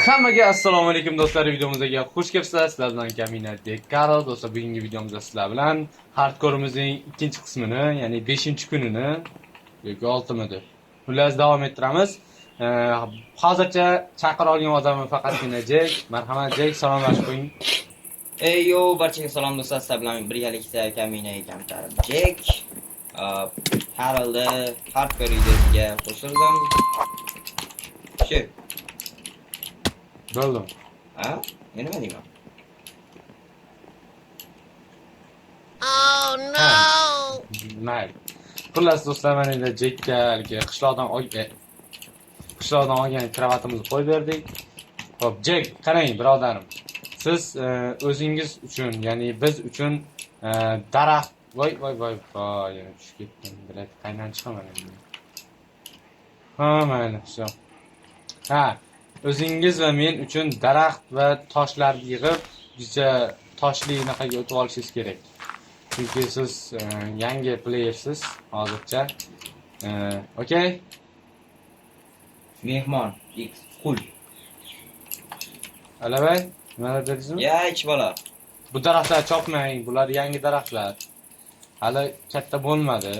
Hammaga assalomu alaykum do'stlar, videomizga xush kelibsizlar. Sizlar bilan Kamina Dekaro. Do'stlar, bugungi videomizda sizlar bilan hardcore'imizning ikkinchi qismini, ya'ni 5-kunini yoki 6-midi xullas davom ettiramiz. Hozircha chaqira olgan odamim faqatgina Jek. Marhamat Jek, salomlashib qo'ying. Ey yo, barchaga salom do'stlar. Sizlar bilan birgalikda Kamina ekanman. Jek Haroldni hardcore videosiga qo'shildim. Shu. Bo'ldim. Ha? Nima deyman? Oh no! Mayli. Xullas do'stlar, mana endi Jekka qishloqdan olgan kravatimizni qo'yib berdik. Xo'p, Jek, qarang birodarim. Siz o'zingiz uchun, ya'ni biz uchun daraxt voy yana tushib ketdim. Bilet qaynan chiqaman endi. Ha, mayli, shu. Ha, o'zingiz va men uchun daraxt va toshlarni yig'ib, juda toshli naqaga o'tib olishingiz kerak. Chunki siz yangi playersiz hozircha. Okey? Mehmon X qul. Alavay, nima dedingizmi? Ya, ich bola. Bu daraxtlar chopmang, bular yangi daraxtlar. Hali katta bo'lmadi.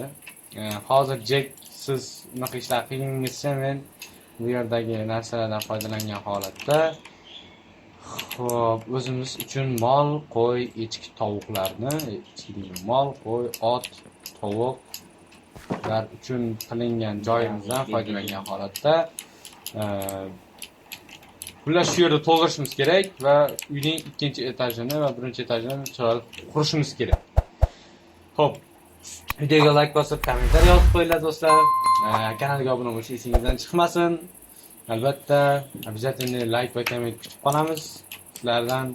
Hozir Jek siz nima qilishlar qiyingizcha men bu yerdagi narsalardan foydalangan holatda xo'p, o'zimiz uchun mol, qo'y, echki, tovuqlarni, mol, qo'y, ot, tovuqlar uchun qilingan joyimizdan foydalangan holatda xullas shu yerda to'ldirishimiz kerak va uyning ikkinchi etajini va birinchi etajini chiroyli qurishimiz kerak. Xo'p, videoga like bosib, kommentariy yozib qo'yinglar do'stlar. Kanalga obuna bo'lish esingizdan chiqmasin. Albatta, обязательно like va komment kutib qolamiz sizlardan.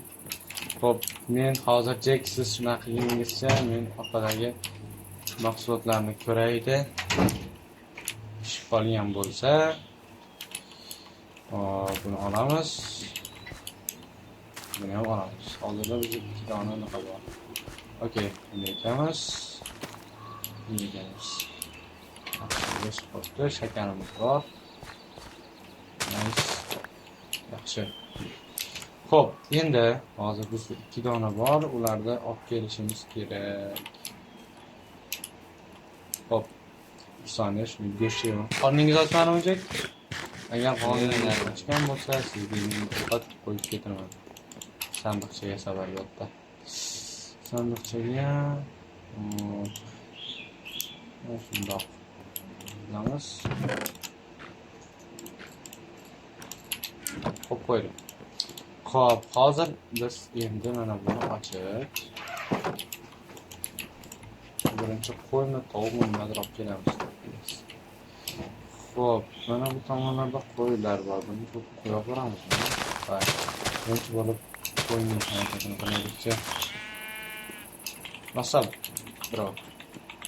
Xo'p, men hozir Jek siz shunaqa qilganingizcha men orqadagi mahsulotlarni ko'raydi. Pishib qolgan bo'lsa, buni olamiz. Buni ham olamiz. Hozirda bizga 2 dona naqa bor. Okey, bunday qilamiz. Yeymiz. Shakarimiz bor. Nice. Yaxshi. Xo'p, endi hozir bizda 2 dona bor, ularni olib kelishimiz kerak. Xo'p. Bir saniye shuni go'shtni. Qorningiz ochmadimi, Jek? Agar qorningiz ochgan bo'lsa, sizga ovqat qo'yib ketiraman. Sandiqchaga sabaryotda. Sandiqchaga shundoq qilamiz. Xo'p, qo'ydim. Xo'p, hozir biz endi mana buni ochib birinchi qo'yni, tovuqni nimadir olib kelamiz. Xo'p, mana bu tomonlarda qo'ylar bor. Buni qo'yib boramiz. Birinchi bo'lib qo'yning harakatini qilaylikcha. Masal, bro.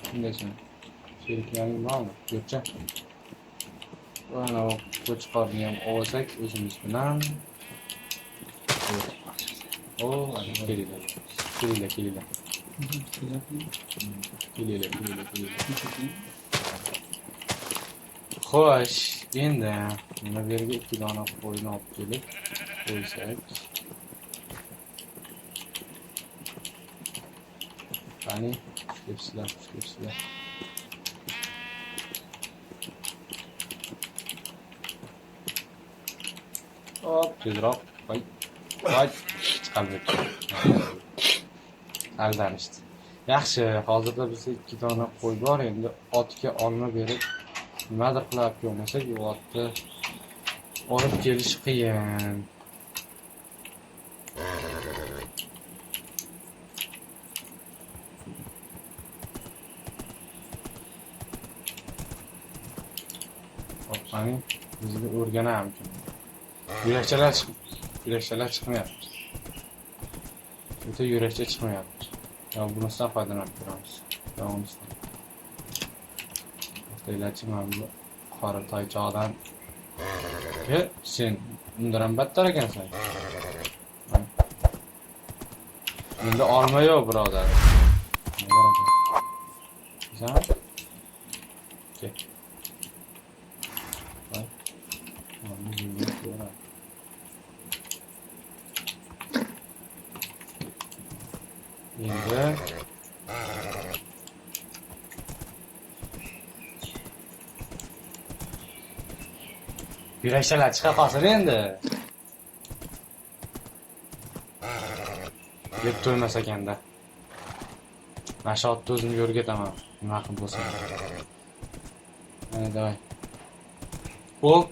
Shundaysan. Sheriklaring bormi? Yo'qcha. Mana bu qo'chqorni ham olsak o'zimiz bilan. Kelinglar. Xo'sh, endi mana bu yerga 2 dona qo'yni olib kelib qo'ysak. Qani, kepsizlar. Hop, tezroq. Voy. Chiqarib. Aldanishdi. Yaxshi, hozirda bizda 2 dona qo'y bor. Endi otga olma berib nimadir qilib ko'rmasak, u otni olib kelish qiyin. Hop, qani, bizga o'rganamiz. Yurakchalar chiqmayapti. O'ta yurakcha chiqmayapti. Ya bunisidan foydalanib ko'ramiz. Davomisiz. O'taylarchi mana bu qora toychoqdan. Sen undan battar ekansan. Endi olma yo'q, birodar. Sen? Kel. Voy. Yurakchalar chiqa qolsin endi. Deb to'ymas ekanda. Mashotni o'zim yo'l ketaman. Nima qilib bo'lsa. Mana davay. Hop.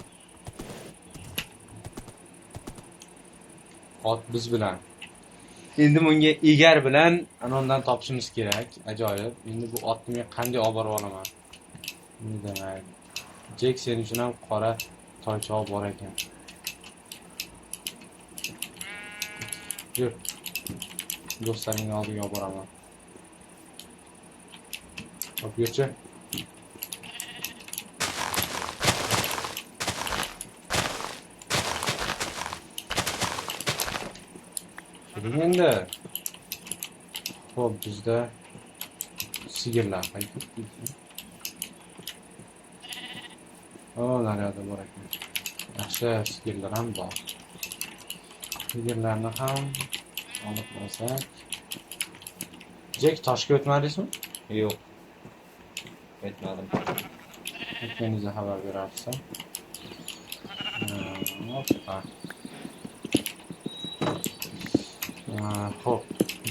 Ot biz bilan. Endi bunga egar bilan anondan topishimiz kerak. Ajoyib. Endi bu otni men qanday olib borib olaman? Nima demak? Jek sen uchun ham qora toychoq bor ekan. Yur. Do'stlaringni oldiga olib boraman. Hop, yurchi. Keling endi. Hop, bizda sigirlar qaytib ketdi. Naryoqda bor ekan. Yaxshi, sigirlar ham bor. Sigirlarni ham olib olsak. Jek toshga o'tmadingizmi? Yo'q. O'tmadim. O'tganingizda xabar berarsiz. Hoppa. Xo'p.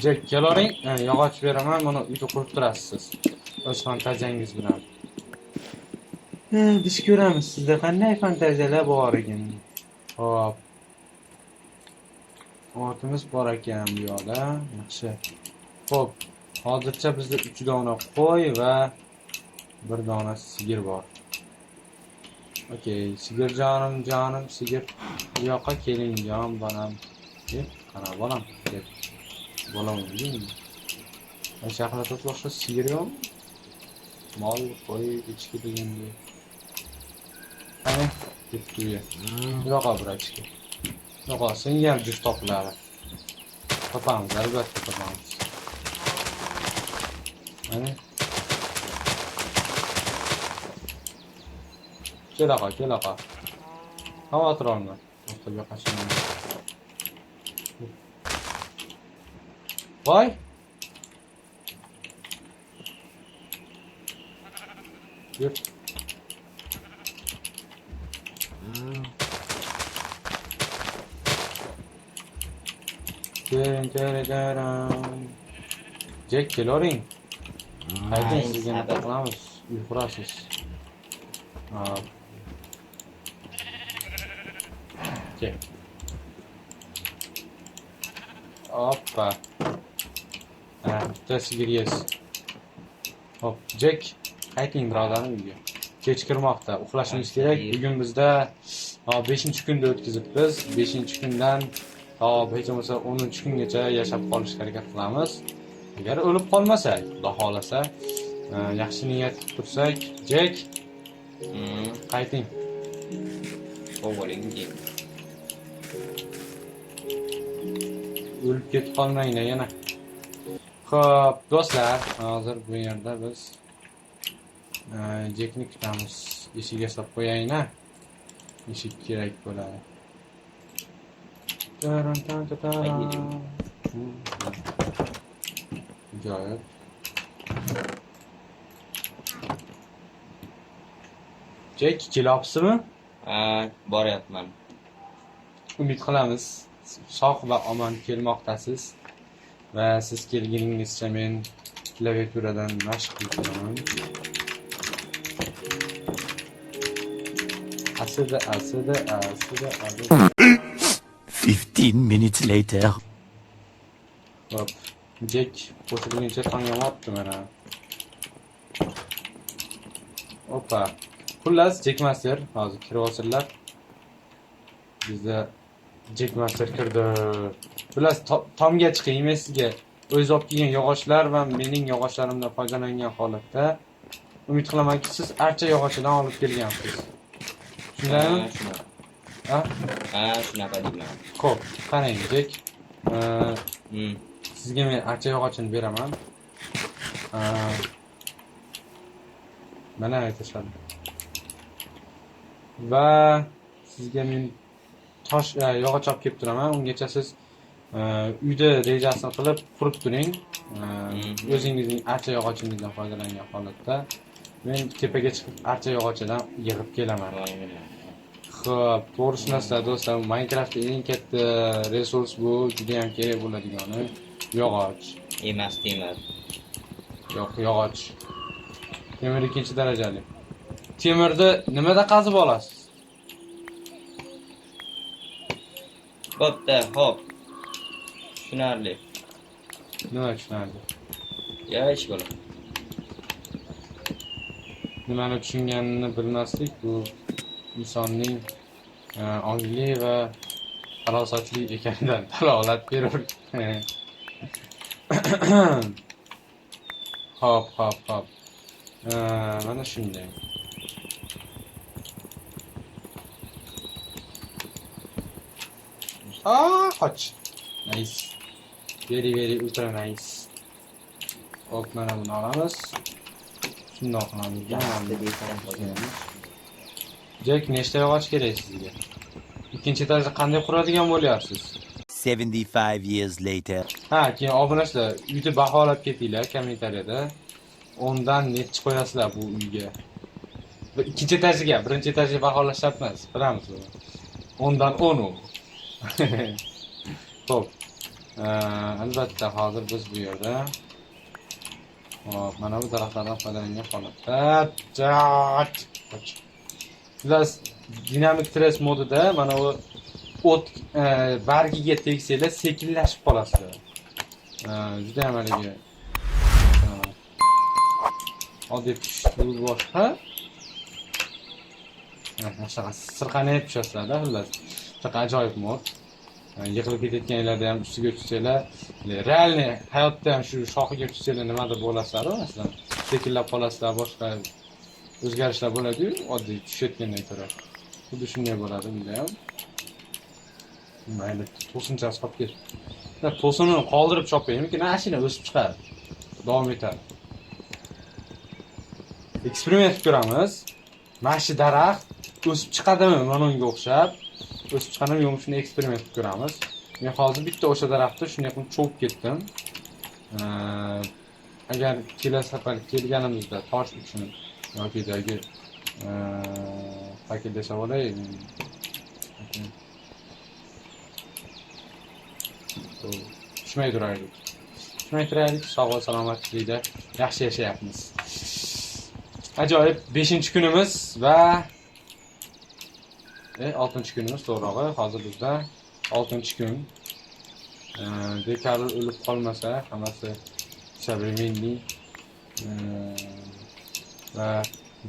Jek kelavering, yog'och beraman, buni uyda qurib turasiz siz. O'z fantaziyangiz bilan. Biz ko'ramiz sizda qanday fantaziyalar bor ekan. Hop. Otimiz bor ekan bu yoqda. Yaxshi. Xo'p. Hozircha bizda 3 dona qo'y va 1 dona sigir bor. Okey, sigir jonim, sigir. Bu yoqqa keling, jon bolam. Deb, qara bolam, deb. Bolam deymi? Shahar to'qloqda sigir yo'q. Mol, qo'y, echki deganda. Qani, ketdi uya. Yo'q, brachka. Yo'q, senga ham juft topiladi. Topamiz, albatta topamiz. Mana. Kelaqa. Xavotir olma. O'rtaga qashim. Voy. Yur. Keling. Jek kelavering. Haydi sizga nima qilamiz? Uyqurasiz. Okey. Hoppa. Bitta sigir yes. Hop, Jek, qayting birodarim uyga. Kech kirmoqda, uxlashimiz kerak. Bugun bizda 5-kunda o'tkazibmiz. 5-kundan hech bo'lmasa 10-kungacha yashab qolishga harakat qilamiz. Agar o'lib qolmasak, Xudo xolasa, yaxshi niyat qilib tursak, Jek, qayting. O'g'ling. O'lib ketib qolmanglar yana. Xo'p, do'stlar, hozir bu yerda biz Jekni kutamiz. Eshikga solib qo'yaylik-a. Eshik kerak bo'ladi. Joyib. Jek, kelyapsizmi? Boryapman. Umid qilamiz. Sog' va omon kelmoqdasiz. Va siz kelguningizcha men klaviaturadan mashq qilaman. Asida. 15 minutes later. Hop. Jek qo'shilguncha tangyapti mana. Hoppa. Xullas, Jek Master hozir kiryapsizlar. Bizda Jek Master kirdi. Xullas, tomga chiqing, men sizga o'z olib kelgan yog'ochlar va mening yog'ochlarimdan foydalangan holatda umid qilamanki, siz archa yog'ochidan olib kelgansiz. Shundaymi? Shunaqa deyman. Xo'p, qarang, Jek. Sizga men archa yog'ochini beraman. Mana aytishadi. Va sizga men tosh yog'och olib kelib turaman. Ungacha siz uyda rejasini qilib qurib turing. O'zingizning archa yog'ochingizdan foydalangan holatda men tepaga chiqib archa yog'ochidan yig'ib kelaman. Xo'p, to'g'ri narsa do'stlar, Minecraftda eng katta resurs bu, juda ham kerak bo'ladigani yog'och. Emas, temir. Yo'q, yog'och. Temir ikkinchi darajali. Temirni nimada qazib olasiz? Bo'pti, hop. Tushunarli. Nima tushunarli? Ya, ish bo'ladi. Nimani tushunganini bilmaslik bu insonning ongli va farosatli ekanidan dalolat berur. Hop. Mana shunday. Qoch. Nice. Very ultra nice. Hop, mana buni olamiz. Shundoq qilamiz. Jack, nechta yog'och kerak sizga? Ikkinchi etajni qanday quradigan bo'lyapsiz? 75 years later. Ha, keyin obunachilar, uyni baholab ketinglar kommentariyada. 10 dan nechi qo'yasizlar bu uyga? Ikkinchi etajiga, birinchi etajga baholash shart emas, bilamiz buni. 10 dan 10 u. Xo'p. Albatta hozir biz bu yerda hop, mana bu daraxtlardan foydalangan holatda plus dinamik stress modida mana bu o't bargiga tegsanglar sekinlashib qolasizlar. Juda ham haligi oddiy tushdi boshqa. Mana sirqanib tushasizlar-da, xullas. Shunaqa ajoyib mod. Yiqilib ketayotganlarda ham ustiga tushsanglar, realniy hayotda ham shu shoxiga tushsanglar nimadir bo'lasizlar, masalan, sekinlab qolasizlar, boshqa o'zgarishlar bo'ladi-yu, oddiy tushayotgandan ko'ra. Xuddi shunday bo'ladi bunda ham. Mayli, to'sinchasi qolib ketdi. To'sinini qoldirib chopaymi-ki, mashina o'sib chiqadi. Davom etadi. Eksperiment ko'ramiz. Mana shu daraxt o'sib chiqadimi mana unga o'xshab? O'sib chiqadimi yo'qmi, shuni eksperiment ko'ramiz. Men hozir bitta o'sha daraxtni shunday qilib cho'kib ketdim. Agar kelasi safar kelganimizda tosh uchun yoki dagi paket desa bo'lay. Tushmay turaylik. Sog' va salomatlikda yaxshi yashayapmiz. Ajoyib, 5-kunimiz va 6-kunimiz to'g'rog'i. Hozir bizda 6-kun. Dekabr o'lib qolmasa, hammasi savremenniy va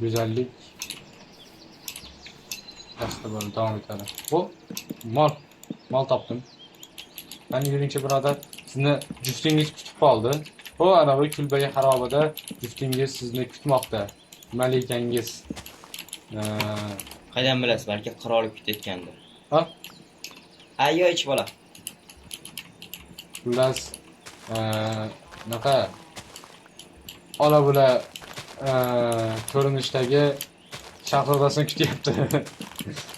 go'zallik dastur bo'lib davom etadi. Bu mol topdim. Qani yuringchi birodar, sizni juftingiz kutib qoldi. Bu anavi kulbaga xarobada juftingiz sizni kutmoqda. Malikangiz. Qaydan bilasiz, balki qirol kutayotgandir. Ha? Ayyo, ich bola. Xullas, naqa ola bula ko'rinishdagi shahzodasini kutyapti.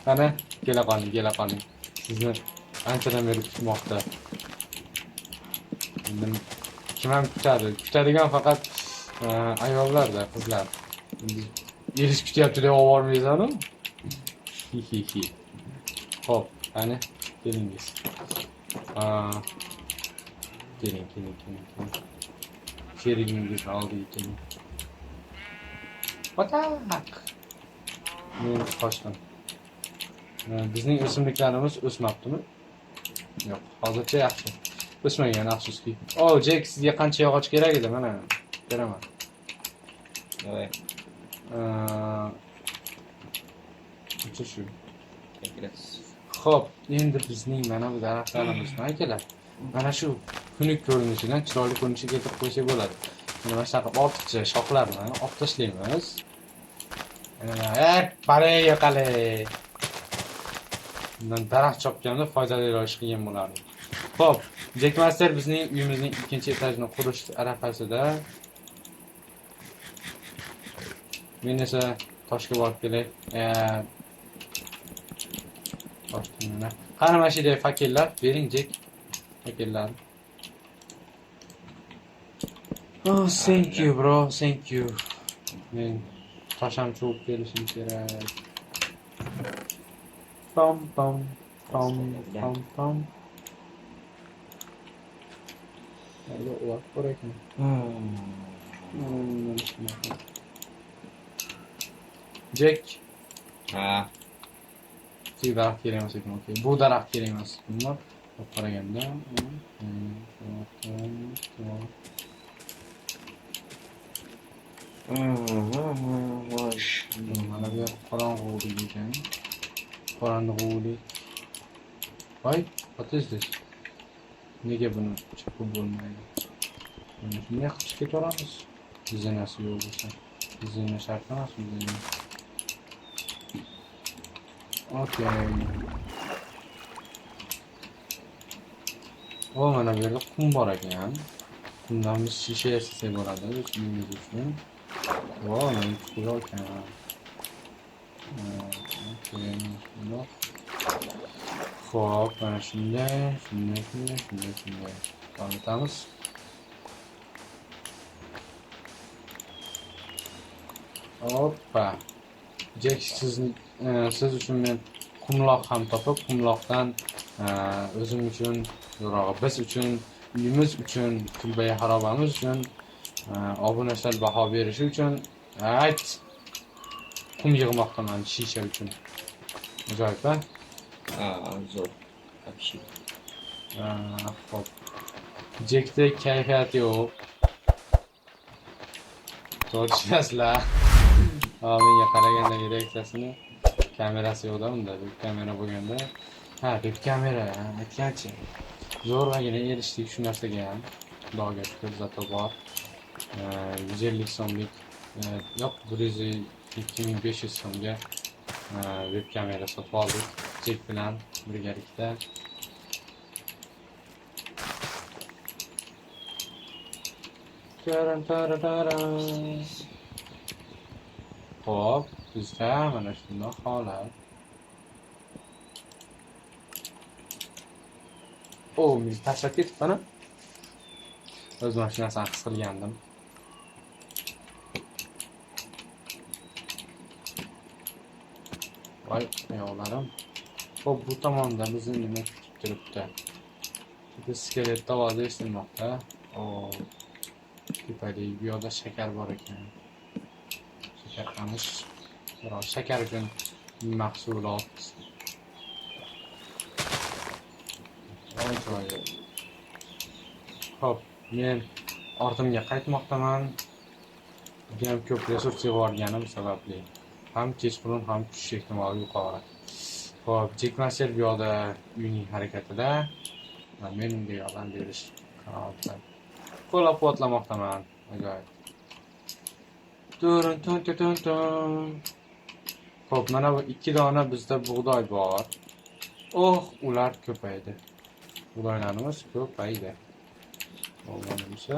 Qani, kela qoling. Sizni anchadan beri kutmoqda. Kim ham kutadi? Kutadigan faqat ayollar-da, qizlar. Erish kutyapti deb olmaysan-ku? Hi. Xo'p, qani, kelingiz. Keling. Sherigingiz oldiga keling. Batak. Men qochdim. Bizning o'simliklarimiz o'smabdimi? Yo'q, hozircha yaxshi. O'smagan, afsuski. Jack, sizga qancha yog'och kerak edi? Mana, beraman. Voy. Shu. Kekrasiz. Xo'p, endi bizning mana bu daraxtlarimizni akalar. Mana shu xunuk ko'rinishidan chiroyli ko'rinishga keltirib qo'ysak bo'ladi. Mana shunaqa ortiqcha shoxlarni olib tashlaymiz. Pareya qale. Bundan daraxt chopganda foydaliroq ish qilgan bo'lardi. Xo'p, Jackmaster bizning uyimizning ikkinchi etajini qurish arafasida. Men esa toshga borib kelay. Toshni. Qani mashina fakellar, bering Jack. Fakellar. Thank you bro, thank you. Men tosham cho'p kelishim kerak. Tom tom tom tom tom. Hadi ular ko'raymi? Jack. Ha. Shu daraxt kerak emas ekan, okey. Bu daraxt kerak emas. Bunlar qaraganda. Vosh. Mana bu qorong'ulik ekan. Qorong'ulik. Voy, what is this? Nega buni chopib bo'lmaydi? Buni shunday qilib ketaveramiz. Dizaynasi yo'q bo'lsa. Dizayni shart emas, dizayni. Okey. O, mana bu yerda qum bor ekan. Qumdan biz shisha yasasak bo'ladi uyimiz uchun. Voy, mana chuqur ekan. Okey, shundoq. Xo'p, mana shunday. Tanitamiz. Hoppa. Jack, siz uchun men qumloq ham topib, qumloqdan o'zim uchun, yo'rog'i biz uchun, uyimiz uchun, kulbayi xarobamiz uchun obunachilar baho berishi uchun qum yig'moqdaman shisha uchun. Ajoyib, a? Zo'r. Вообще. Xo'p. Jackda kayfiyat yo'q. To'g'risizlar. Menga qaraganda reaksiyasini kamerasi yo'qda unda, bu kamera bo'lganda. Ha, bu kamera, aytganchi. Zo'rgina erishdik shu narsaga ham. Xudoga shukr, zato bor. 150 so'mlik, yo'q, 2500 so'mga web kamera sotib oldik. Jack bilan birgalikda. Xo'p, bizda mana shunday holat. Men tashlab ketibman. O'z mashinasini his qilgandim. Voy, oyoqlarim. Xo'p, bu tomonda bizni nima kutib turibdi? Bu skelet ovozi eshitilmoqda. Tepalik, bu yoqda shakar bor ekan. Shakar qamish. Biroq shakar uchun mahsulot. Xo'p, men ortimga qaytmoqdaman. Ham ko'p resurs yig'ib sababli. Ham kechqurun ham tushish ehtimoli yuqori. Xo'p, Jack Master bu yoqda uyning harakatida. Men unga yordam berish qarorida. Qo'llab-quvvatlamoqdaman. Ajoyib. Xo'p, mana bu 2 dona bizda bug'doy bor. Ular ko'paydi. Bug'doylarimiz ko'paydi. Bo'lganimcha.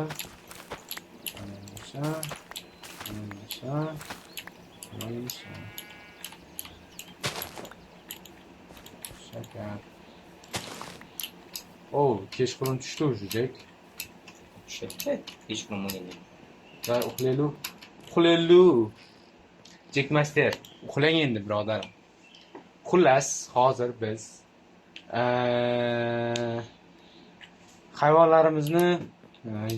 Shakar. Kechqurun tushdi o'sha Jack. Tushdi. Hech bo'lmagan. Voy, uxlaylu. Jack Master, uxlang endi birodar. Xullas, hozir biz hayvonlarimizni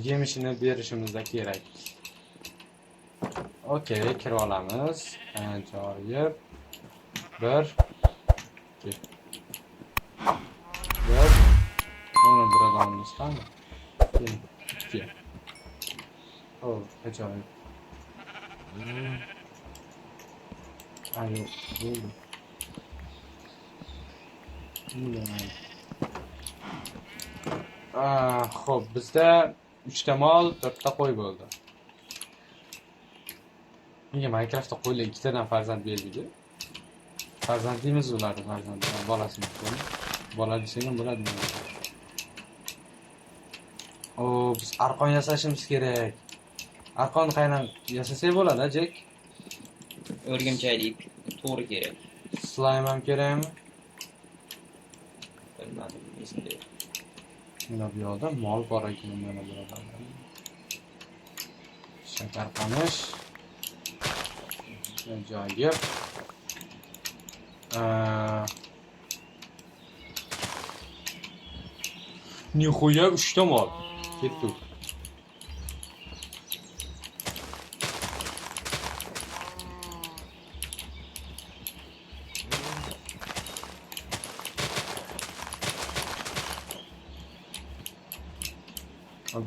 yemishini berishimiz kerak. Okey, kirib olamiz. Ajoyib. 1 2 Ona birodonimiz qani? 2 ajoyib. Ayo, bo'ldi. Xo'p, bizda 3 ta mol, 4 ta qo'y bo'ldi. Menga Minecraftda qo'ylar 2 tadan farzand berdi. Farzand deymiz ularni, farzand, bolasini qo'y. Bola desang ham bo'ladimi? Biz arqon yasashimiz kerak. Arqon qayerdan yasasak bo'ladi, Jack? O'rgimchaylik to'g'ri kerak. Slime ham kerakmi? Bilmadim, esimda yo'q. Mana bu yoqda mol bor ekan, mana bu yoqda. Shakar qamish. Ajoyib. Nihoya 3 ta mol. Ketdik.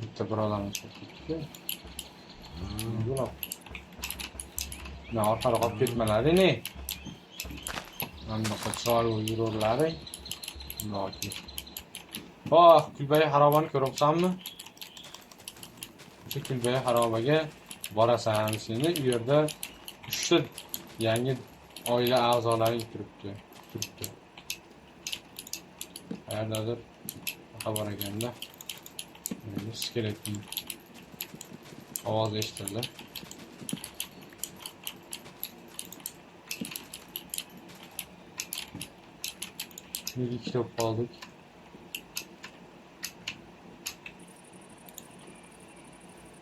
Bitta bir odamni ketdik. Yo'q. Ne orqaga qolib ketmalari ne? Mana chiroyli yururlari. Loki. Oh, kulbayi xarobani ko'ryapsanmi? O'sha kulbayi xarobaga borasan, seni u yerda 3 ta yangi oila a'zolaring turibdi. Qayerdadir xabar ekanda. Skeletning ovozi eshitildi. Nega kitob qoldik?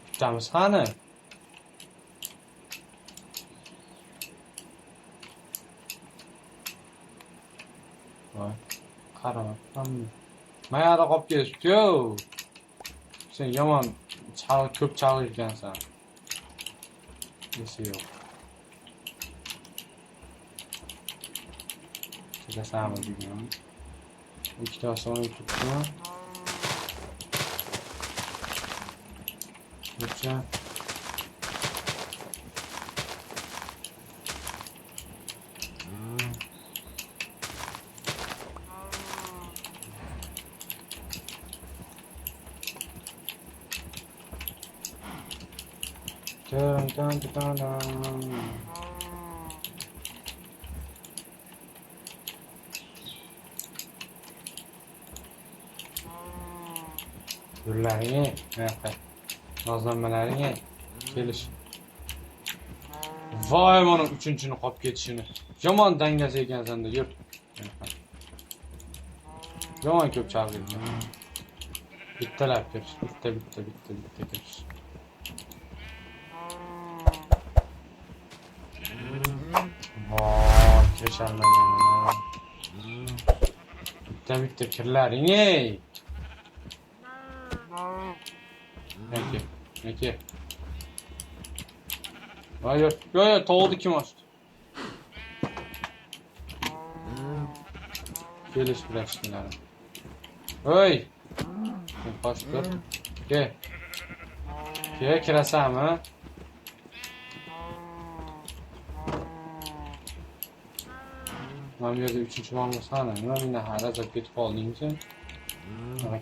Bittamiz qani? Voy, qarabapmanmi? Mayada qolib ketibdi-ku. Sen yomon ko'p chalg'iykansan. Esi yo'q. Chiqasanmi degan. Ikkitasi o'yin tutdimi? Buncha. Dun. Yurlaringga, buyoqqa. Nozlanmalaringga kelish. Voy, mana 3-chini qolib ketishini. Yomon dangas ekansan-da, yur. Yomon ko'p chalg'iysan. Bittalab kirish, bitta kirish. Voy, kirishalmagan. Bitta kirlaring, ey. Neke. Hayır. Yo, toğdu kim açtı? Geliş biraz şimdi. Hey. Başdır. Gel. Kirasam ha. Ben bir de 3. malımı sana. Ne yine hala zakit kaldığın için.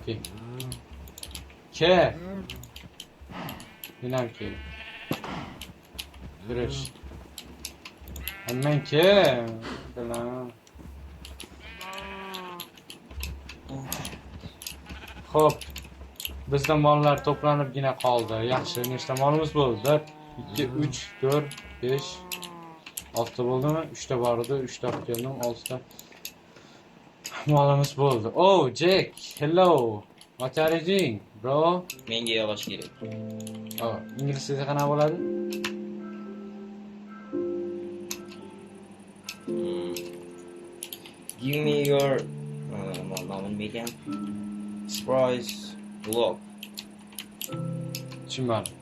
Okey. Ke. Bilmem ki. Kırış. Hemen ke. Bilmem. Hop. Bizden mallar toplanıp yine kaldı. Yaxşı nechta malımız bo'ldi? 2, 3, 4, 5, 6 bo'ldimi? 3 ta bor edi. 3 ta olib keldim. 6 ta malımız bo'ldi. Oh, Jack. Hello. What are you doing, bro? Menga yog'och kerak. Oh, ingliz tilida qanaqa bo'ladi? Give me your nomini bergan. Surprise block. Tushunmadim.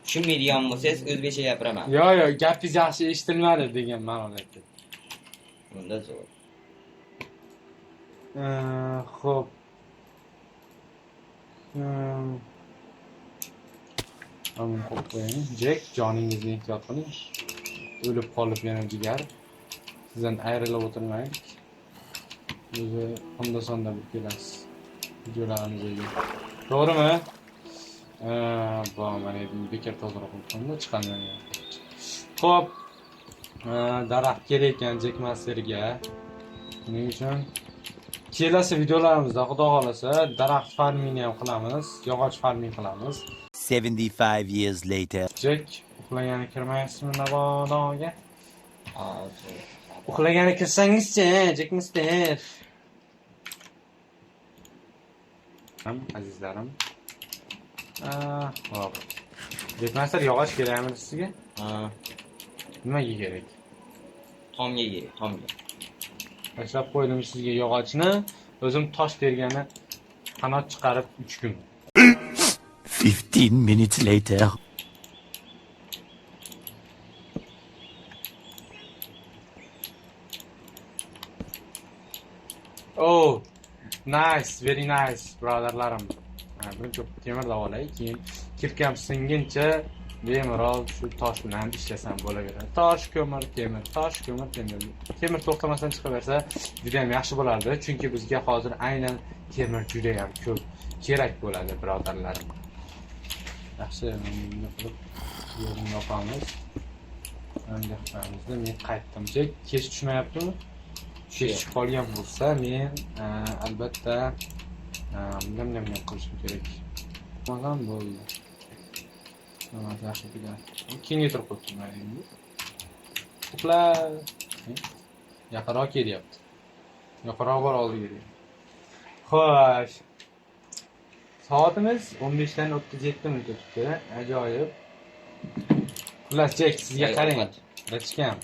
Tushunmaydigan bo'lsangiz o'zbekcha gapiraman. Yo, gapingiz yaxshi eshitilmadi degan ma'noda. Bunda zo'r. Xo'p. Amin qo'yib qo'ying. Jack, joningizni ehtiyot qiling. O'lib qolib yana jigar. Sizdan ayrilib o'tirmang. O'zi onda sonda bir kelasiz. Videolarimizga. To'g'rimi? Bu mana bekor tozaroq qildim, chiqaman. Xo'p. Daraxt kerak ekan Jack Masterga. Buning uchun kelasi videolarimizda xudo xolasa daraxt farmingni ham qilamiz, yog'och farming qilamiz. 75 years later. Jack, uxlagani kirmaysizmi nabodoga? Hozir. Uxlagani kirsangizchi, Jack Master. Ham azizlarim. Hop. Jack Master yog'och kerakmi sizga? Ha, Nimaga kerak? tomga kerak, tomga. Tashlab qo'ydim sizga yog'ochni. o'zim tosh bergani qanot chiqarib 3 kun. 15 minutes later. Oh, nice, very nice, brotherlarim. Birinchi temir davolay, keyin kirkam singuncha bemalol shu tosh bilan ishlasam bo'laveradi. Tosh, ko'mir, temir, tosh, ko'mir, temir. Temir to'xtamasdan chiqaversa juda ham yaxshi bo'lardi, chunki bizga hozir aynan temir juda ham ko'p kerak bo'ladi, birodarlarim. Yaxshi, bunday qilib yo'lni yopamiz. Endi qilamiz-da, men qaytdim. Kech tushmayaptimi? Kech qolgan bo'lsa, men albatta nima qilishim kerak. Mazam bo'ldi. Mana yaxshi bilan. Kengaytirib qo'ydim endi. Uxla. Yaqinroq kelyapti. Yaqinroq bor oldiga deyapti. Xo'sh. Soatimiz 15 dan 37 minut o'tibdi. Ajoyib. Xullas, Jack, sizga qarang. Rachkam.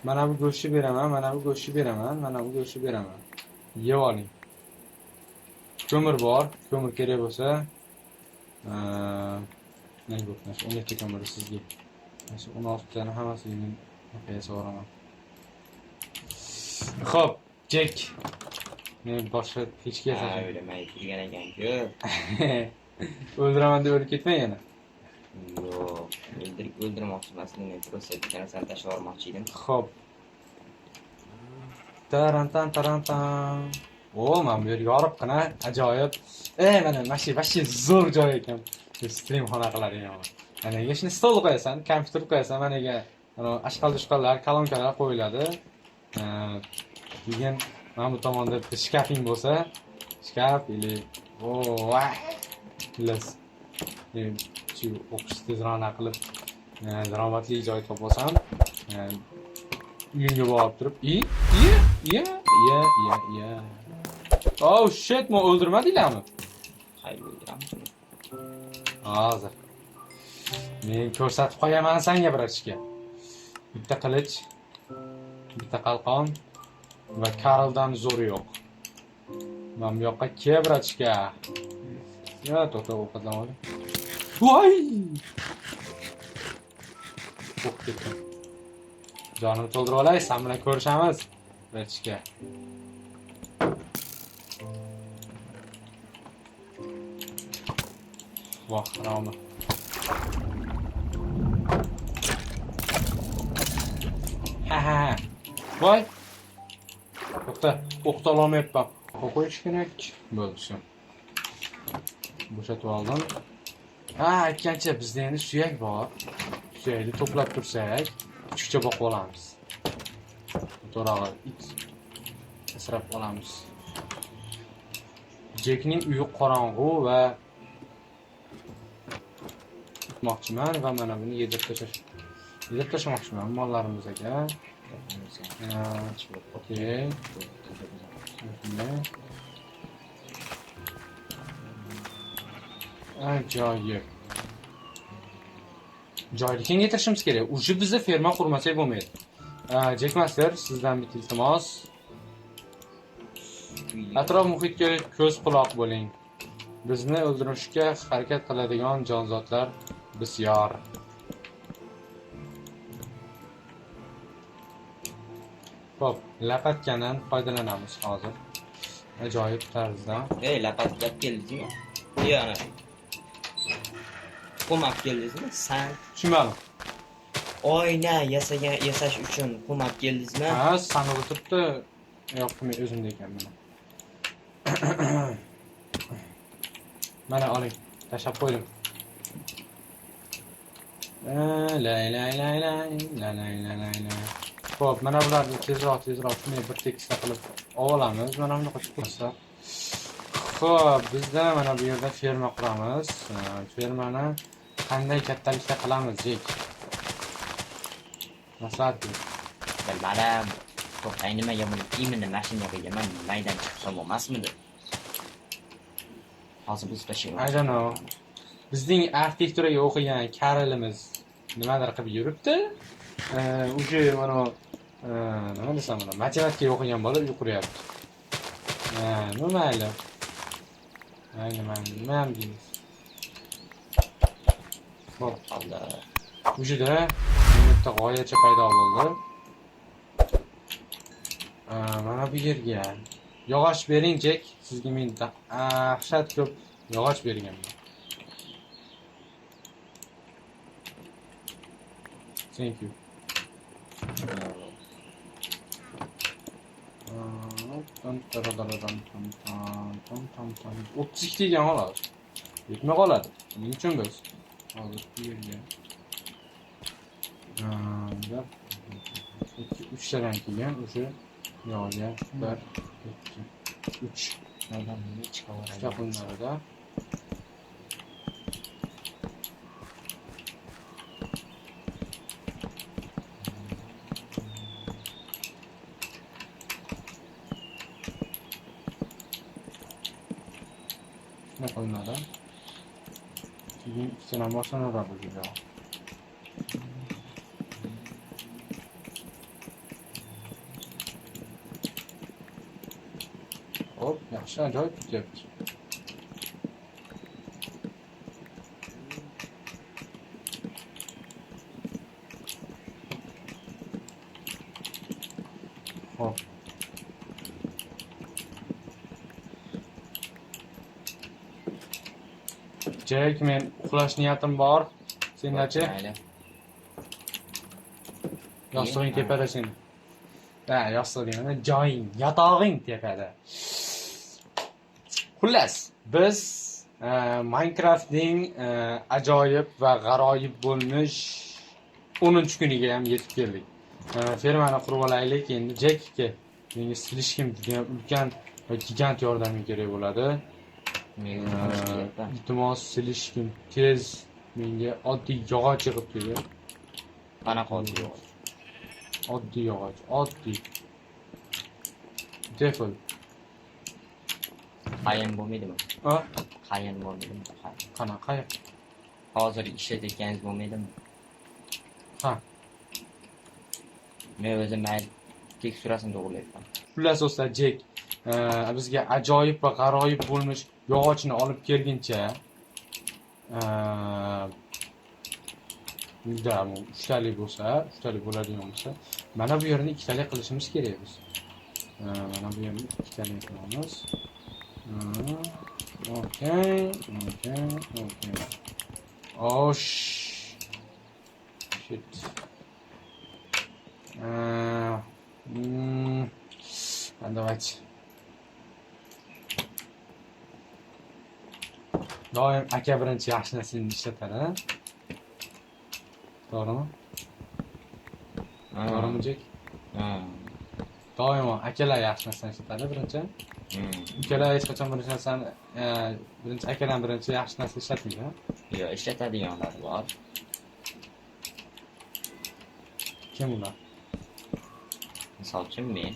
Mana bu go'shtni beraman, mana bu go'shtni beraman, mana bu go'shtni beraman. Yeb oling. Ko'mir bor, ko'mir kerak bo'lsa, nima bo'lsa, 17 ta ko'mir sizga. Mana 16 tani hammasini qo'yib yuboraman. Xo'p, Jack. Men boshqa hech kim yasashim. O'ylamaydi turgan ekan-ku. O'ldiraman deb o'lib ketmay yana. Yo'q, o'ldirmoqchi emasman, men просто ekansan tashlab yubormoqchi edim. Xo'p. Tarantan. O, men bu yerga yoribgina, ajoyib. Mana mashi zo'r joy ekan. Stream xona qiladigan. Managa shuni stol qo'yasan, kompyuter qo'yasan, managa ashqal-dushqallar, kolonkalar qo'yiladi. Keyin mana bu tomonda shkafing bo'lsa, shkaf ili Plus. Shu o'qish tezroq qilib, daromadli joy topsam, uyimga borib turib, Oh shit, men o'ldirmadinglarmi? Hayır, o'ldiraman. Hozir. Men ko'rsatib qo'yaman senga birachka. Bitta qilich, bitta qalqon va Karldan zo'r yo'q. Men bu yoqqa kel birachka. Ya, to'xta, ovqatlan ol. Voy! O'q ketdim. Jonimni to'ldirib olay, sen bilan ko'rishamiz. Birachka. Voh, Rama. Ha. Voy. To'xta, o'qita olmayapman. Qo'yish kerak. Bo'ldi shu. Bo'shatib oldim. Aytgancha bizda endi suyak bor. Suyakni to'plab tursak, kuchukcha boqib olamiz. To'rog'i it asrab olamiz. Jackning uyi qorong'u va tutmoqchiman va mana buni yedirib tashlamoqchiman mollarimizga. Okey. Ajoyib. Joyni kengaytirishimiz kerak. Uje bizda ferma qurmasak bo'lmaydi. Jack Master, sizdan bitta iltimos. Atrof muhitga ko'z quloq bo'ling. Bizni o'ldirishga harakat qiladigan jonzotlar bisyor. Xo'p, lapatkadan foydalanamiz hozir. Ajoyib tarzda. Lapat gap keldingmi? Yana. Ko'mak keldingizmi? Sen Tushunmadim. oyna yasash uchun ko'mak keldingizmi? Ha, sanib o'tiribdi. Yo'q, men o'zimda ekanman. Mana oling, tashlab qo'ydim. La. Xo'p, mana bularni tezroq shunday bir tekisda qilib olamiz. Mana bunaqa chiqsa. Xo'p, bizda mana bu yerda ferma quramiz. Fermani qanday kattalikda qilamiz, Jek? Maslahat ber. Bilmadim. To'xtay nimaga buni imini mashinaga man maydan chiqsa bo'lmasmidi? Hozir biz tashlaymiz. I don't know. Bizning arxitekturaga o'qigan Karlimiz nimadir qilib yuribdi. O'sha mana nima desam, matematikaga o'qigan bola uy quryapti. nima mayli. Nima ham deymiz. Hop, Allah. ujida bitta g'oyacha paydo bo'ldi. Mana bu yerga yog'och bering, Jek. Sizga men dahshat ko'p yog'och berganman. Thank you. 32 degan oladi. Yetmay qoladi. Buning uchun biz hozir bu yerga 3 tadan kelgan o'sha yog'ga 1 2 3 ta qo'yinlarida ne qo'yinlarda keyin ikkitadan boshlanadi bu yog'. Hop, yaxshi ajoyib ketyapti. Hop. Jek, men uxlash niyatim bor. Sen-chi? Mayli. Yostug'ing tepada seni. Yostug'ing, joying, yotog'ing tepada. Xullas, biz Minecraftning ajoyib va g'aroyib bo'lmish 10-kuniga ham yetib keldik. Fermani qurib olaylik endi. Jekka menga silishkim juda ulkan va gigant yordaming kerak bo'ladi. Iltimos silishkim tez menga oddiy yog'och yig'ib keldi. Qanaqa oddiy yog'och? Oddiy yog'och, oddiy. Defol. Qayin bo'lmaydimi? Ha? Qayin bo'lmaydimi? Qanaqa? Hozir ishlatayotganingiz bo'lmaydimi? Ha. Men o'zim teksturasini to'g'irlayapman. Xullas do'stlar, Jek bizga ajoyib va g'aroyib bo'lmish yog'ochni olib kelguncha unda 3 talik bo'lsa, 3 talik bo'ladigan bo'lsa, mana bu yerni 2 talik qilishimiz kerak biz. Mana bu yerni 2 talik qilamiz. Okay. Oh shit. Давайте. Doim aka birinchi yaxshi narsani ishlatadi. To'g'rimi? To'g'rimi, Jek? Doimo akalar yaxshi narsani ishlatadi birinchi. Ukalar hech qachon birinchi narsani birinchi akadan birinchi yaxshi narsa ishlatmaydi. Yo'q, ishlatadiganlar bor. Kim ular? Misol uchun men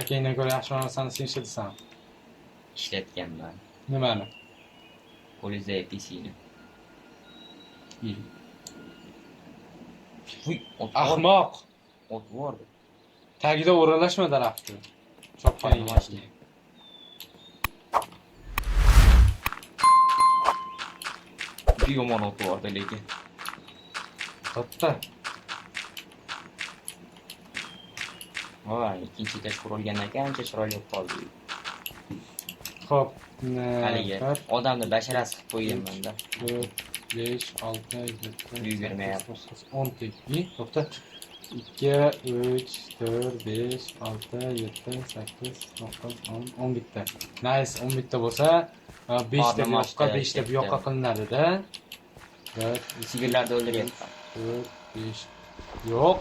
Akangdan ko'ra yaxshi narsani sen ishlatasan. ishlatganman. Nimani? Polize PC'ni. Ahmoq. Ot bordi. Tagida o'ralashma daraxtni. Chopganing yaxshi. Bir yomon ot bordi lekin. To'xta. Voy, ikkinchi etaj qurilgandan keyin ancha chiroyli bo'lib qoldi. Xo'p, Haligi odamni basharasi qilib qo'yganman-da. 4 5 6 7 Yugurmayapti. 10 tekli. To'xta. 2 3 4 5 6 7 8 9 10 10 bitta. Nice, 10 bitta bo'lsa, 5 ta bu yoqqa, 5 ta bu yoqqa qilinadi-da. 4 Sigirlarni o'ldiryapman. 4 5 yo'q.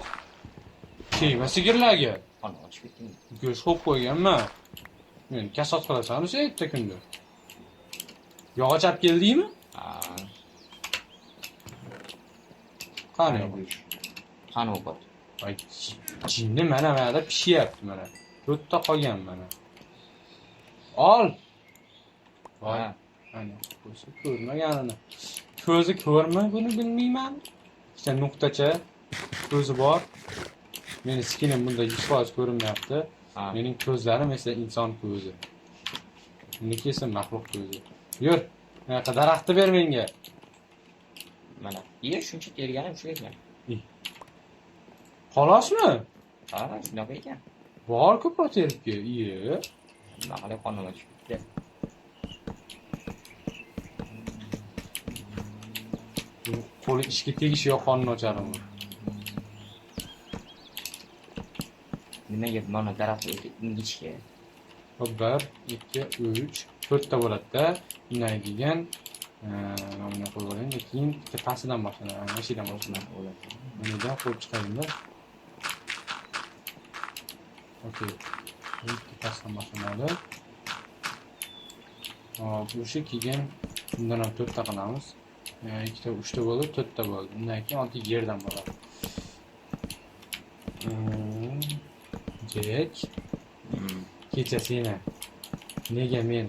Tegma sigirlarga. Qani ochib ketding. Go'sht qo'yib qo'yganman. Men kasod qilasan o'sha erta kunda. Yog'och olib keldingmi? Ha, Qani yog'och? qani o'qot. Ay, jinni mana da pishyapti mana. To'rtta qolgan mana. Ol. Voy, Ha, ana, ko'zi ko'rmaganini. Ko'zi ko'rma, buni bilmayman. Ikkita nuqtacha ko'zi bor. Meni skinim bunda 100% ko'rinmayapti. Ha. Mening ko'zlarim esa inson ko'zi. Uniki esa maxluq ko'zi. Yur, bunaqa daraxtni ber menga. Mana. Ye, shuncha terganim shu ekan. Xolosmi? Ha, shunaqa ekan. Bor ko'proq teribki. Iye. Nima qilib qonimga tushib ketdi. Qo'li ishga tegishi yo'q qonun ocharmi? Nimaga mana daraxt ingichka? 1, 2, 3, 4 ta bo'ladi-da. Undan keyin nomini qo'yib olaylik, keyin bitta pastidan boshlanadi. Mana shu yerdan boshlanadi. Bundan qo'yib chiqaylik-da. Okey. Bitta pastdan boshlanadi. Hop, o'sha keyin bundan ham 4 ta qilamiz. 2 ta, 3 ta bo'ldi, 4 ta bo'ldi. Undan keyin oddiy yerdan bo'ladi. Jek. Kecha seni nega men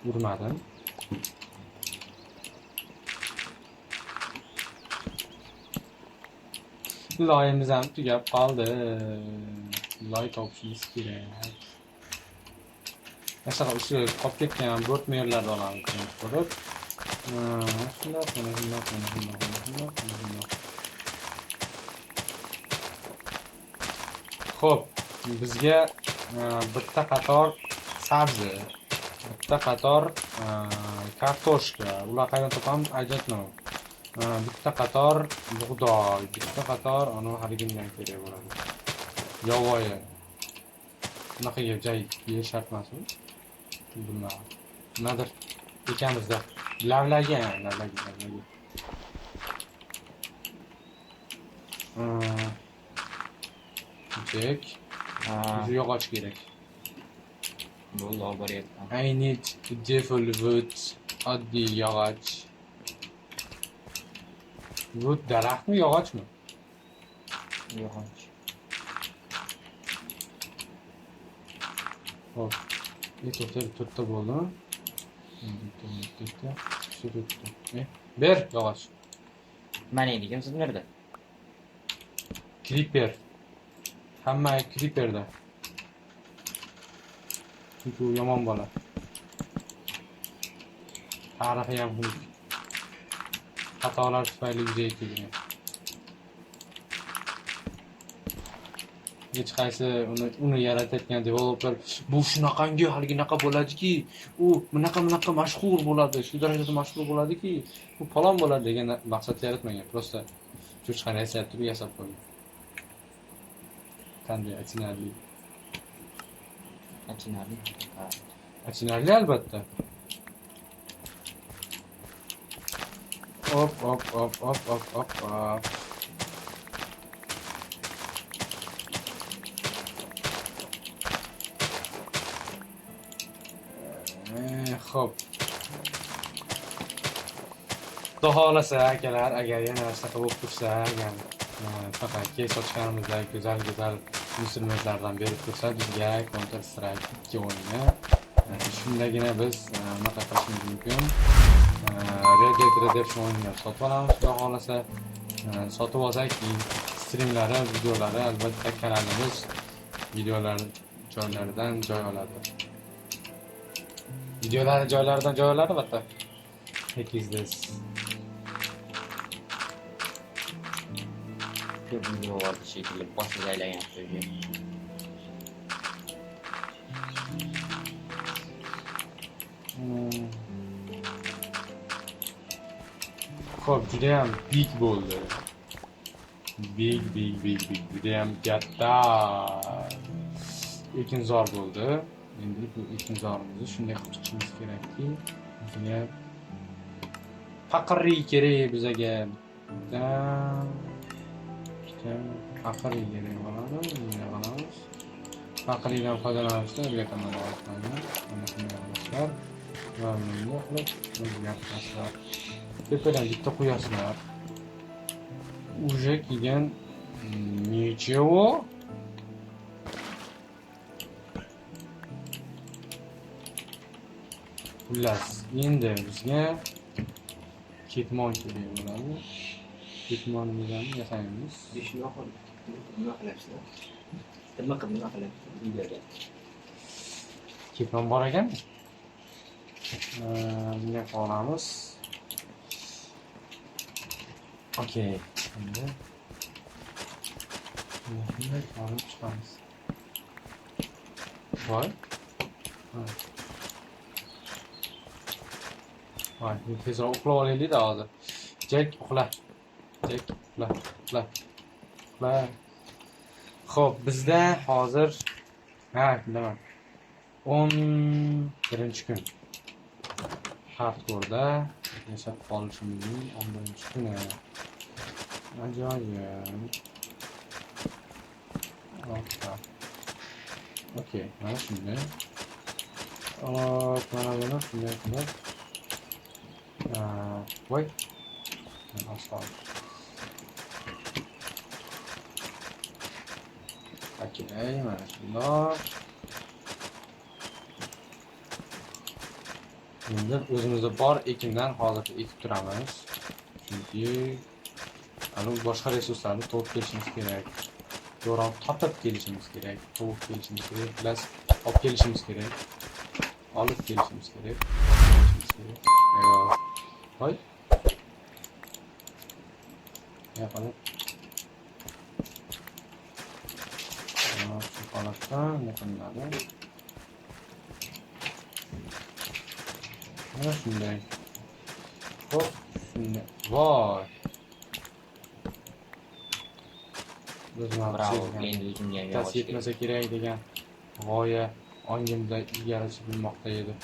urmadim? Loyimiz ham tugab qoldi. Loy topishimiz kerak. Masalan, o'sha qolib ketgan bo'rtmerlarni olamiz ko'rib. Shundoq. Xo'p, bizga bitta qator sabzi, bitta qator kartoshka, ular qayerdan topamiz aytmayman. Bitta qator bug'doy, bitta qator ana haligindan kerak bo'ladi. Yovvoyi. Bunaqaga joy yeyish shart emasmi? Bilmadim. Nimadir ekamizda lavlagan. Jek. Yog'och kerak. Bo'ldi, olib boryapman. I need devil wood. Oddiy yog'och. Wood daraxtmi, yog'ochmi? Yog'och. Hop. To'xtab to'rtta bo'ldimi? To'rtta. Shu to'rtta. Ber yog'och. Mana endi siz nerda? Creeper. Hamma creeperda. Chunki u yomon bola. Tarixiy ham xunuk. Xatolar tufayli yuzaga kelgan. Hech qaysi uni yaratayotgan developer bu shunaqangi haligi bo'ladiki, u bunaqa mashhur bo'ladi, shu darajada mashhur bo'ladiki, bu falon bo'ladi degan maqsad yaratmagan. Prosta cho'chqani yasab turib yasab qo'ygan. Qanday achinarli. Achinarli. Achinarli albatta. Hop. Xo'p. Xudo xolasa akalar, agar yana shunaqa bo'lib tursa, agar faqat keyin sochganimizdagi go'zal instrumentlardan berib tursa bizga Counter Strike 2 o'yini shundagina biz nima qilishimiz mumkin. Red Dead Redemption o'yinini sotib olamiz, xudo xolasa. Sotib olsak, streamlari, videolari albatta kanalimiz videolar joylaridan joy oladi. Videolari joylaridan joy oladi albatta. Tekizdes. Ko'p video bor shekilli boshqa aylagan so'zi. Xo'p, juda ham big bo'ldi. Big. Juda ham katta. Ekinzor bo'ldi. Endi bu ekinzorimizni shunday qilib chiqishimiz kerakki, bizga faqirlik kerak bizga. Faqirlik kerak bo'ladi. Bunday qilamiz. Faqirlikdan foydalanishda o'rga tomon olamiz. Mana shunday qilishlar. Va bunday qilib o'zgartirishlar. Tepadan bitta qo'yasizlar. Уже kelgan ничего. Xullas, endi bizga ketmon kerak bo'ladi. Ketmonimizni yasaymiz. Nima qilyapsizlar? Nima qilib videoga. Ketmon bor ekanmi? Bunga qolamiz. Okey. Endi bunday olib chiqamiz. Voy. Voy, tezroq uxlab olaylik-da hozir. Jek, uxla. Jek, uxla. Uxla. Xo'p, bizda hozir bilaman. 11-kun. Hardcore'da yashab qolishimizning 11-kuni. Ajoyib. Okey, mana shunday. Mana buni shunday qilib. Voy. Asfalt. Okey, mana shunday. Endi o'zimizda bor ekindan hozir ekib turamiz. Chunki boshqa resurslarni to'g'ri kelishimiz kerak. To'g'ri topib kelishimiz kerak. To'g'ri kelishimiz kerak. Plus olib kelishimiz kerak. Olib kelishimiz kerak. Voy. Yapalım. Şu holatdan yaqinlari. Mana shunday. Xo'p, shunday. Voy. Bravo, endi o'zimga Tasib etmasa kerak degan g'oya ongimda ilgarichi bilmoqda edi.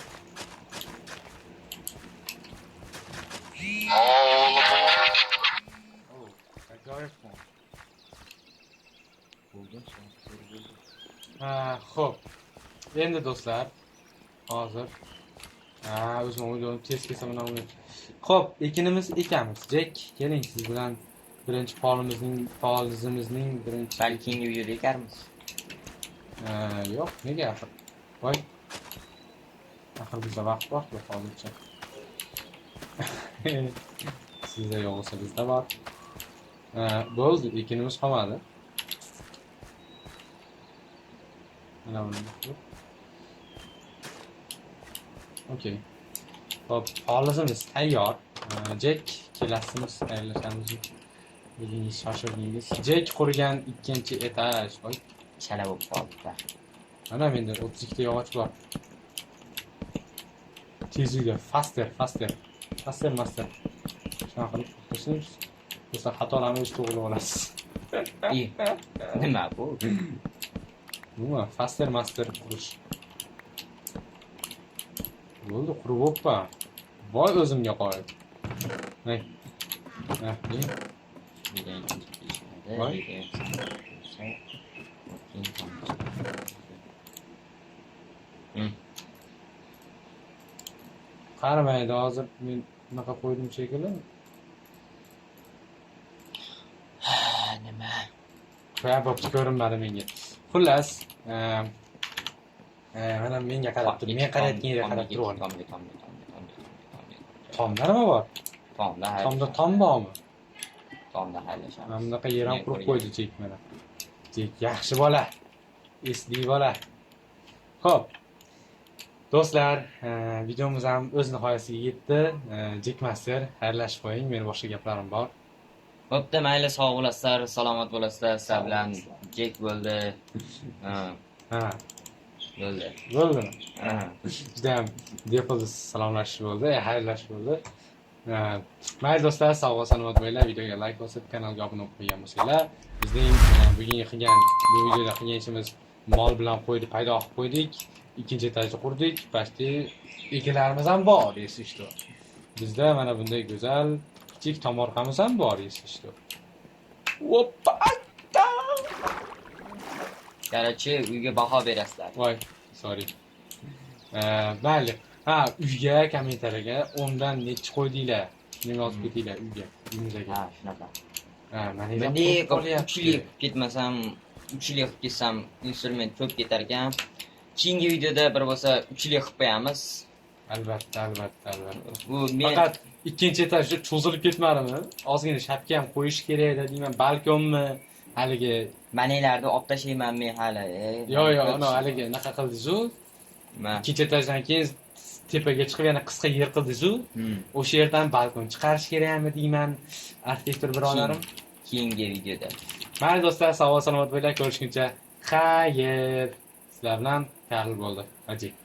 Xo'p. Endi do'stlar, hozir o'zim o'yladim tez kelsa mana uni. Xo'p, ekinimiz ekamiz. Jek, keling siz bilan birinchi polizimizning birinchi balkingi videoda ekarmiz. Yo'q, nega axir? Voy. Axir bizda vaqt bor-ku hozircha. Sizda yo'q bo'lsa bizda bor. Bo'ldi, ekinimiz qolmadi. Mana buni. Okey. Xo'p, polizimiz tayyor. Jek, kelasimiz tayyorlashamiz. Bugungi shoshirdingiz. Jek qurgan ikkinchi etaj. Voy, Chala bo'lib qoldi. mana menda 32 ta yog'och bor. Tezlikda faster. Master. Shuna qilib qo'ysangiz, bo'lsa xatolarni o'z to'g'ri olasiz. Nima bu? Nima? Faster master qurish. Bo'ldi, qurib bo'ppa. Voy o'zimga qo'yib. Hey. Voy. Qaramaydi, hozir men bunaqa qo'ydim shekilli. Nima? Bo'pti, ko'rinmadi menga. Xullas, mana menga qarab tur. Men qarayotgan yerga qarab turaver. Tomda nima bor? Tomda tom bormi? Tomda haylashamiz. Mana bunaqa yer ham qurib qo'ydi Jek mana. Jek yaxshi bola. Esli bola. Xo'p. Do'stlar, videomiz ham o'z nihoyasiga yetdi. Jek Master, xayrlashib qo'ying. Meni boshqa gaplarim bor. Bo'pti, mayli, sog' bo'lasizlar, salomat bo'lasizlar. Sizlar bilan Jek bo'ldi. Bo'ldimi? Juda ham depozit salomlashish bo'ldi, xayrlashish bo'ldi. Mayli do'stlar, sog' va salomat bo'linglar. Videoga like bosib, kanalga obuna bo'lib qo'ygan bo'lsanglar, bizning bugungi bu videoda qilgan ishimiz mol bilan qo'yni paydo qilib qo'ydik. Ikkinchi etajni qurdik. Pastda ekinlarimiz ham bor, esishdi. Bizda mana bunday go'zal kichik tomorqamiz ham bor, esishdi. Oppa! Qarachi, uyga baho berasizlar. Voy, sorry. Mayli. Uyga kommentariyaga 10 dan nechi qo'ydinglar? Shuni yozib ketinglar uyga, uyimizga. Shunaqa. Mana Bunday kuchli ketmasam, uchli qilib ketsam, instrument ko'p ketar ekan. Keyingi videoda bir bo'lsa uchli qilib qo'yamiz. Albatta. Bu men Faqat ikkinchi etajda cho'zilib ketmadimi? Ozgina shapka ham qo'yish kerak edi deyman, balkommi. haligi Manelarni olib tashlayman men hali. yo, ana haligi naqa qildingiz-ku. Ma. Kecha etajdan keyin tepaga chiqib yana qisqa yer qildingiz-ku. Hmm. O'sha yerdan balkon chiqarish kerakmi deyman, arxitektor birodarim. Keyingi videoda. Mayli do'stlar, sog' salomat bo'linglar, ko'rishguncha xayr. Sizlar bilan tahlil bo'ldi. Ajib.